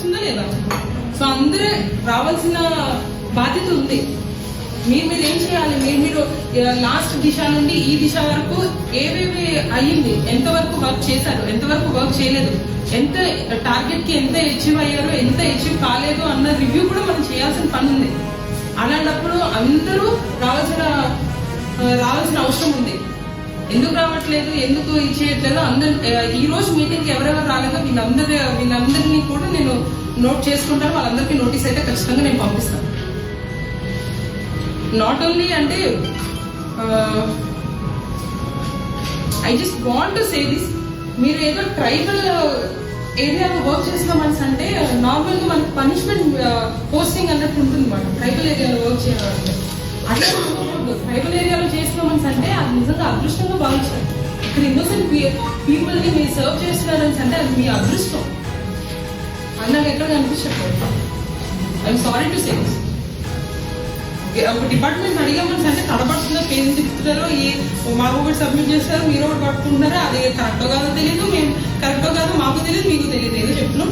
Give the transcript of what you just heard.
వస్తుందా లేదా? సో అందరూ రావాల్సిన బాధ్యత ఉంది. మీరు ఏం చేయాలి, మీరు లాస్ట్ దిశ నుండి ఈ దిశ వరకు ఏవేవి అయ్యింది, ఎంతవరకు వర్క్ చేశారు, ఎంతవరకు వర్క్ చేయలేదు, ఎంత టార్గెట్ కి ఎంత అచీవ్ అయ్యారు, ఎంత అచీవ్ కాలేదు అన్న రివ్యూ కూడా మనం చేయాల్సిన పని ఉంది. అలాంటప్పుడు అందరూ రావాల్సిన అవసరం ఉంది. ఎందుకు రావట్లేదు, ఎందుకు ఇచ్చేయట్లేదు, అందరు ఈ రోజు మీటింగ్ ఎవరెవరు రాలేదో వీళ్ళందరినీ కూడా నేను నోట్ చేసుకుంటాను. వాళ్ళందరికీ నోటీస్ అయితే ఖచ్చితంగా నేను పంపిస్తాను. నాట్ ఓన్లీ అంటే I just want to say this, మీరు ఏదో ట్రైబల్ ఏరియాలో వర్క్ చేస్తున్నామని అంటే నార్మల్ గా మనకి పనిష్మెంట్ పోస్టింగ్ అన్నట్టు ఉంటుంది మాట. ట్రైబల్ ఏరియాలో వర్క్ చేయాలంటే అట్లా ట్రైబల్ ఏరియాలో చేస్తున్నామని అంటే అది నిజంగా అదృష్టంగా భావించాలి. ఇక్కడ ఇన్నోసెంట్ పీపుల్ ని మీరు సర్వ్ చేస్తున్నారని అంటే అది మీ అదృష్టం అని నాకు ఎక్కడ కనిపించట్లేదు. I'm sorry to say this. ఒక డిపార్ట్మెంట్ అడిగామని అంటే తడబడుతుందో పేరు తిప్పుతారో మాకు ఒకటి సబ్మిట్ చేస్తారు, మీరు ఒకటి పట్టుకుంటున్నారో అది కరెక్టో కాదో తెలియదు, మేము కరెక్టో కాదో మాకు తెలియదు, మీకు తెలియదు. ఏదో చెప్తున్నాం